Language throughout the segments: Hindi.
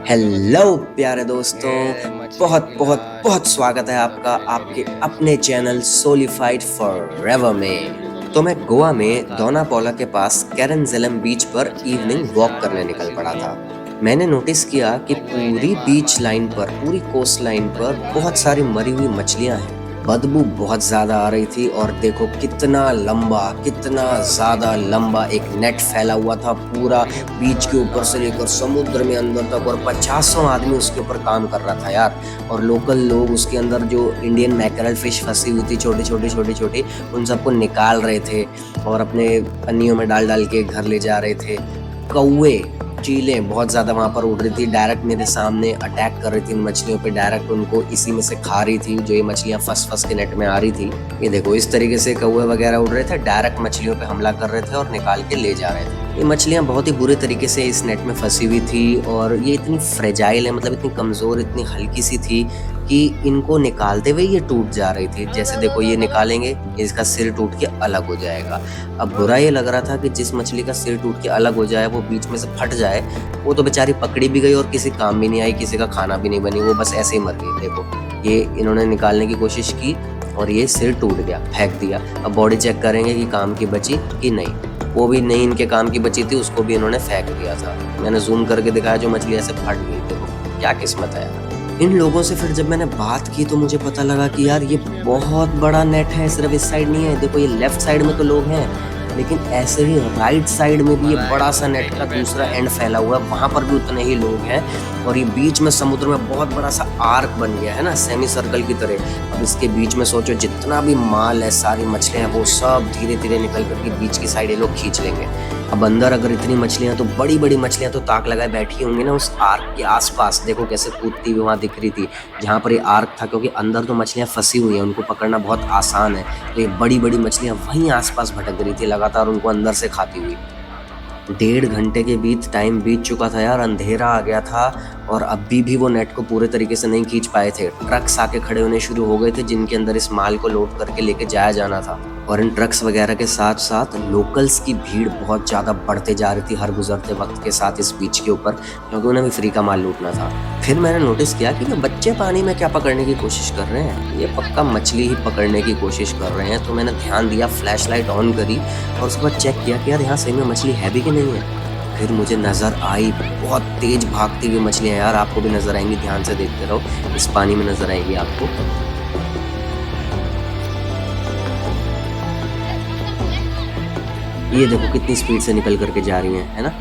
हेलो प्यारे दोस्तों, ये बहुत मछली बहुत लाश बहुत स्वागत है आपका आपके अपने चैनल सोलिफाइड फॉरएवर में। तो मैं गोवा में दोनापौला के पास कैरनजेलम बीच पर मछलियाँ इवनिंग इस वॉक जाल में करने निकल फंसी पड़ा हुई था। हैं। मैंने नोटिस किया कि कोई इन्हें पूरी बार बीच बार लाइन पर, ढूंढता है। पूरी कोस्ट लाइन पर मछलियाँ बहुत कहीं सारी नहीं मरी हुई मिलती। मछलियां हैं। बदबू बहुत ज्यादा आ रही थी और देखो कितना लंबा, कितना ज्यादा लंबा एक नेट फैला हुआ था पूरा बड़ी बीच के ऊपर से खतरनाक लेकर स्मेल समुद्र में अंदर तक, और पचासों आदमी उसके ऊपर काम कर रहा था यार। और लोकल लोग उसके अंदर जो इंडियन मैकरल फिश फंसी हुई थी, छोटी छोटी छोटी छोटी, उन सबको निकाल रहे थे और अपने पन्नियों में डाल डाल के घर ले जा रहे थे। कौवे, चीलें बहुत ज्यादा वहां पर उड़ रही थी, डायरेक्ट मेरे सामने अटैक कर रही थी इन मछलियों पे, डायरेक्ट उनको इसी में से खा रही थी जो ये मछलियां फंस फंस के नेट में आ रही थी। ये देखो इस तरीके से कौवे वगैरह उड़ रहे थे, डायरेक्ट मछलियों पे हमला कर रहे थे और निकाल के ले जा रहे थे। ये मछलियां बहुत ही बुरे तरीके से इस नेट में फंसी हुई थी और ये इतनी फ्रेजाइल है, मतलब इतनी कमजोर, इतनी हल्की सी थी कि इनको निकालते हुए ये टूट जा रही थी। जैसे देखो ये निकालेंगे, इसका सिर टूट के अलग हो जाएगा। अब बुरा ये लग रहा था कि जिस मछली का सिर टूट के अलग हो जाए, वो बीच में से फट जाए, वो तो बेचारी पकड़ी भी गई और किसी काम भी नहीं आई, किसी का खाना भी नहीं बनी, वो बस ऐसे ही मर गई। देखो ये इन्होंने निकालने की कोशिश की और ये सिर टूट गया, फेंक दिया। अब बॉडी चेक करेंगे कि काम की बची कि नहीं, वो भी नहीं इनके काम की बची थी, उसको भी इन्होंने फेंक दिया था। मैंने जूम करके दिखाया, जो मछली ऐसे फट गई। देखो क्या किस्मत है यार। इन लोगों से फिर जब मैंने बात की तो मुझे पता लगा कि यार ये बहुत बड़ा नेट है, सिर्फ इस साइड नहीं है। देखो ये लेफ्ट साइड में तो लोग हैं, लेकिन ऐसे ही राइट साइड में भी ये मलाई बड़ा सा तो नेट यहीं का बैठा दूसरा है। एंड फैला हुआ है, वहां पर भी उतने ही लोग हैं। और ये बीच में समुद्र में बहुत बड़ा सा आर्क बन गया है ना, सेमी सर्कल की तरह। अब इसके बीच में सोचो जितना भी माल है, सारी मछलियां, वो सब धीरे धीरे निकल करके बीच की साइड ये लोग खींच लेंगे। अब अंदर अगर इतनी मछलियां, तो बड़ी बड़ी मछलियां तो ताक लगाए बैठी होंगी ना उस आर्क के आसपास। देखो कैसे कूदती हुई वहां दिख रही थी जहां पर ये आर्क था, क्योंकि अंदर तो मछलियां फंसी हुई हैं, उनको पकड़ना बहुत आसान है। तो ये बड़ी बड़ी मछलियां वहीं आसपास भटक रही थी लगातार, उनको अंदर से खाती हुई। 1.5 घंटे के बीच टाइम बीत चुका था यार, अंधेरा आ गया था और अभी भी वो नेट को पूरे तरीके से नहीं खींच पाए थे। ट्रक्स आके खड़े होने शुरू हो गए थे जिनके अंदर इस माल को लोड करके लेके जाया जाना था। और इन ट्रक्स वगैरह के साथ साथ लोकल्स की भीड़ बहुत ज्यादा बढ़ते जा रही थी हर गुजरते वक्त के साथ इस बीच के ऊपर, क्योंकि उन्हें भी फ्री का माल लूटना था। फिर मैंने नोटिस किया कि ये बच्चे पानी में क्या पकड़ने की कोशिश कर रहे हैं। ये पक्का मछली ही पकड़ने की कोशिश कर रहे हैं। तो मैंने ध्यान दिया, फ्लैश लाइट ऑन करी और उसके बाद चेक किया कि यार यहाँ सही में मछली है भी कि नहीं है। फिर मुझे नजर आई बहुत तेज भागती हुई मछलियां यार, आपको भी नजर आएंगी, ध्यान से देखते रहो, इस पानी में नजर आएंगी आपको। ये देखो कितनी स्पीड से निकल करके जा रही हैं, है ना।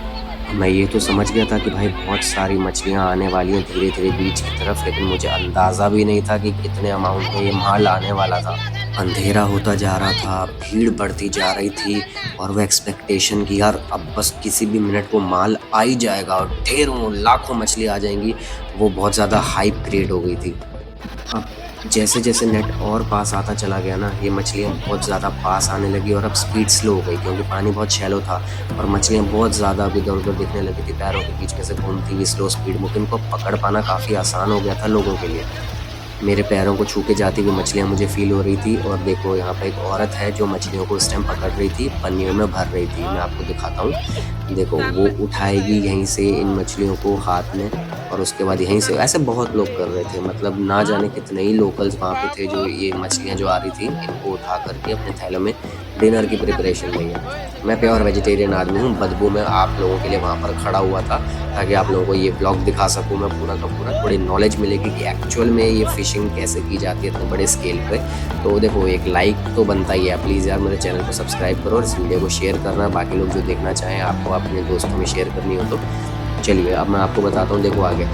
मैं ये तो समझ गया था कि भाई बहुत सारी मछलियां आने वाली हैं धीरे धीरे बीच की तरफ, लेकिन मुझे अंदाजा भी नहीं था कि कितने अमाउंट में ये माल आने वाला था। अंधेरा होता जा रहा था, भीड़ बढ़ती जा रही थी और वो एक्सपेक्टेशन की यार अब बस किसी भी मिनट को माल आ ही जाएगा और ढेरों लाखों मछली आ जाएंगी, वो बहुत ज़्यादा हाइप क्रिएट हो गई थी। अब जैसे जैसे नेट और पास आता चला गया ना, ये मछलियाँ बहुत ज़्यादा पास आने लगी और अब स्पीड स्लो हो गई, क्योंकि पानी बहुत शैलो था और मछलियाँ बहुत ज़्यादा अब इधर उधर दिखने लगी थी, पैरों के बीच में से घूमती हुई स्लो स्पीड में। इनको पकड़ पाना काफ़ी आसान हो गया था लोगों के लिए। मेरे पैरों को छू के जाती हुई मछलियाँ मुझे फील हो रही थी। और देखो यहाँ पे एक औरत है जो मछलियों को इस टाइम पकड़ रही थी, पन्नियों में भर रही थी। मैं आपको दिखाता हूँ, देखो वो उठाएगी यहीं से इन मछलियों को हाथ में और उसके बाद यहीं से, ऐसे बहुत लोग कर रहे थे, मतलब ना जाने कितने ही लोकल्स वहाँ पे थे जो ये मछलियाँ जो आ रही थी इनको उठा करके अपने थैलों में डिनर की प्रिपरेशन में है। मैं प्योर वेजिटेरियन आदमी हूँ, बदबू में आप लोगों के लिए वहाँ पर खड़ा हुआ था ताकि आप लोगों को ये ब्लॉग दिखा सकूँ मैं पूरा का पूरा, थोड़ी नॉलेज मिलेगी कि एक्चुअल में ये फिशिंग कैसे की जाती है इतने बड़े स्केल पे। तो देखो एक लाइक तो बनता ही है, प्लीज़ यार मेरे चैनल को सब्सक्राइब करो और इस वीडियो को शेयर करना, बाकी लोग जो देखना चाहें आपको अपने दोस्तों में शेयर करनी हो तो। चलिए अब मैं आपको बताता हूँ, देखो आगे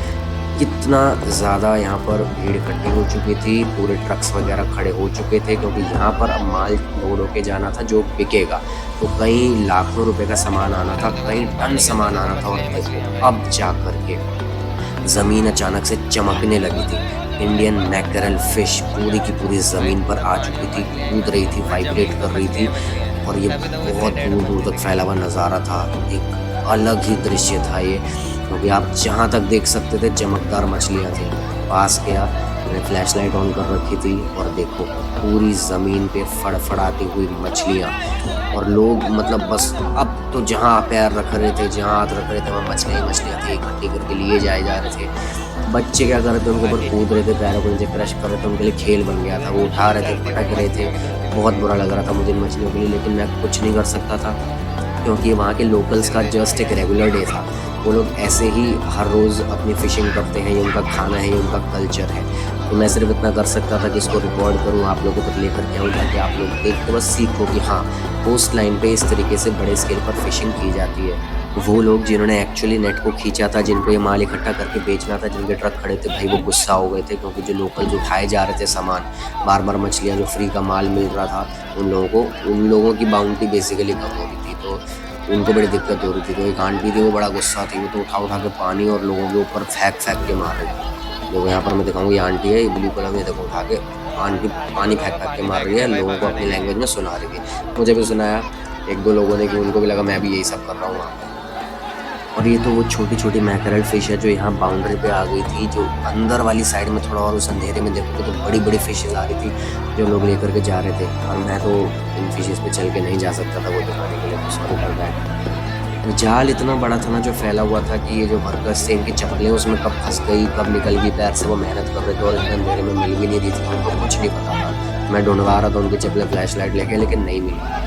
कितना ज़्यादा यहाँ पर भीड़ इकट्ठी हो चुकी थी, पूरे ट्रक्स वगैरह खड़े हो चुके थे, क्योंकि यहाँ पर अब माल लोड होके जाना था जो बिकेगा। तो कई लाखों रुपए का सामान आना था, कई टन सामान आना था। और देखो अब जा करके जमीन अचानक से चमकने लगी थी। इंडियन मैकरल फिश पूरी की पूरी जमीन पर आ चुकी थी, कूद रही थी, वाइब्रेट कर रही थी और ये बहुत दूर दूर तक फैला हुआ नज़ारा था। एक अलग ही दृश्य था ये, क्योंकि आप जहाँ तक देख सकते थे चमकदार मछलियाँ थी। पास गया, मैंने फ्लैश लाइट ऑन कर रखी थी और देखो पूरी ज़मीन पे फड़फड़ाती हुई मछलियाँ। और लोग मतलब बस अब तो जहाँ पैर रख रहे थे, जहाँ हाथ रख रहे थे, वहाँ मछलियाँ ही मछलियाँ थी, इकट्ठी करके लिए जाए जा रहे थे। बच्चे क्या कर रहे थे, उनके ऊपर कूद रहे थे, पैरों को नीचे क्रश कर रहे थे, उनके लिए खेल बन गया था। वो उठा रहे थे, पटक रहे थे, बहुत बुरा लग रहा था मुझे इन मछलियों के लिए, लेकिन मैं कुछ नहीं कर सकता था क्योंकि वहाँ के लोकल्स का जस्ट एक रेगुलर डे था। वो लोग ऐसे ही हर रोज़ अपनी फ़िशिंग करते हैं, ये उनका खाना है, ये उनका कल्चर है। तो मैं सिर्फ इतना कर सकता था कि इसको रिकॉर्ड करूँ, आप लोगों तक लेकर के आऊँ, ताकि आप लोग देख के बस सीखो कि हाँ, कोस्ट लाइन पे इस तरीके से बड़े स्केल पर फ़िशिंग की जाती है। वो लोग जिन्होंने एक्चुअली नेट को खींचा था, जिनको ये माल इकट्ठा करके बेचना था, जिनके ट्रक खड़े थे, भाई वो गुस्सा हो गए थे क्योंकि जो लोकल जो उठाए जा रहे थे सामान, बार-बार मछलियाँ, जो फ्री का माल मिल रहा था, उन लोगों की बाउंटी बेसिकली कम हो रही थी, तो उनको बड़ी दिक्कत हो रही थी। तो एक आंटी थी, वो बड़ा गुस्सा थी, वो तो उठा के पानी और लोगों के ऊपर फेंक के मार रही थी। देखो यहाँ पर मैं दिखाऊँ, ये आंटी है, ये ब्लू कलर में, देखो उठा के आंटी पानी फेंक के मार रही है, लोगों को अपनी लैंग्वेज में सुना रही थी। मुझे भी सुनाया 1-2 लोगों ने, कि उनको भी लगा मैं भी यही सब कर रहा हूँ वहाँ पे। और ये तो वो छोटी-छोटी मैकरल फ़िश है जो यहाँ बाउंड्री पे आ गई थी, जो अंदर वाली साइड में थोड़ा और उस अंधेरे में देखोगे तो बड़ी-बड़ी फ़िशेज़ आ रही थी, जो लोग लेकर के जा रहे थे। और मैं तो इन फ़िशेज़ पे चल के नहीं जा सकता था वो दिखाने के लिए, तो सॉरी फॉर दैट। जाल इतना बड़ा था ना, जो फैला हुआ था, कि ये जो वर्कर्स थे, इनकी चप्पलें उसमें कब फँस गई, कब निकल गई पैर से, वो मेहनत कर रहे थे और इतने अंधेरे में मिल भी नहीं रही थी, उनको कुछ नहीं पता था। मैं ढूँढवा रहा था उनकी चप्पलें फ्लैश लाइट लेके, लेकिन नहीं मिली।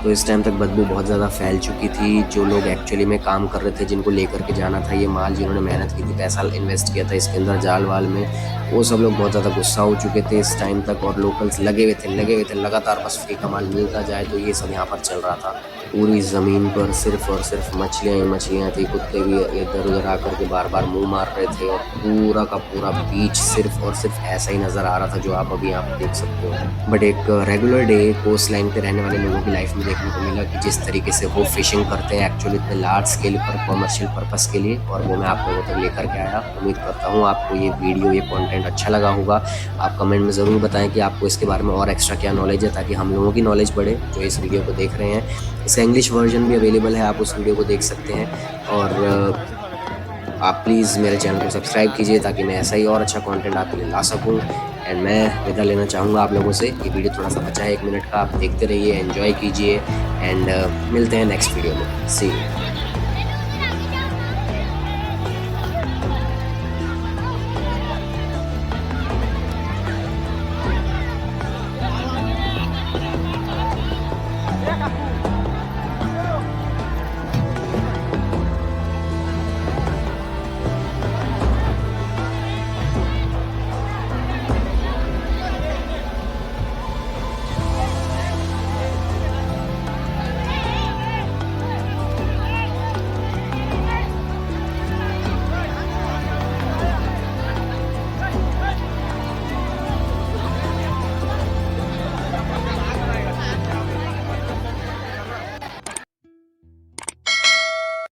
तो इस टाइम तक बदबू बहुत ज़्यादा फैल चुकी थी। जो लोग एक्चुअली में काम कर रहे थे, जिनको लेकर के जाना था ये माल, जिन्होंने मेहनत की थी, पैसा इन्वेस्ट किया था इसके अंदर जाल वाल में, वो सब लोग बहुत ज़्यादा गुस्सा हो चुके थे इस टाइम तक। और लोकल्स लगे हुए थे लगातार, बस फ्री का माल मिलता जाए, तो ये सब यहाँ पर चल रहा था। पूरी ज़मीन पर सिर्फ और सिर्फ मछलियाँ ही मछलियाँ थी। कुत्ते भी इधर उधर आकर के बार बार मुँह मार रहे थे, और पूरा का पूरा बीच सिर्फ और सिर्फ ऐसा ही नज़र आ रहा था जो आप अभी यहाँ पर देख सकते हो। बट एक रेगुलर डे कोस्ट लाइन पे रहने वाले लोगों की लाइफ में देखने को मिला कि जिस तरीके से वो फिशिंग करते हैं एक्चुअली इतने लार्ज स्केल पर कमर्शियल पर्पस के लिए, और वो मैं आप लोगों तक लेकर के आया। उम्मीद करता हूँ आपको ये वीडियो, ये कंटेंट अच्छा लगा होगा। आप कमेंट में ज़रूर बताएं कि आपको इसके बारे में और एक्स्ट्रा क्या नॉलेज है, ताकि हम लोगों की नॉलेज बढ़े जो इस वीडियो को देख रहे हैं। इसका इंग्लिश वर्जन भी अवेलेबल है, आप उस वीडियो को देख सकते हैं। और आप प्लीज़ मेरे चैनल को सब्सक्राइब कीजिए, ताकि मैं ऐसा ही और अच्छा कंटेंट आपके लिए ला सकूं। एंड मैं विदा लेना चाहूँगा आप लोगों से। ये वीडियो थोड़ा सा बचा है 1 मिनट का, आप देखते रहिए, एंजॉय कीजिए, एंड मिलते हैं नेक्स्ट वीडियो में। सी यू।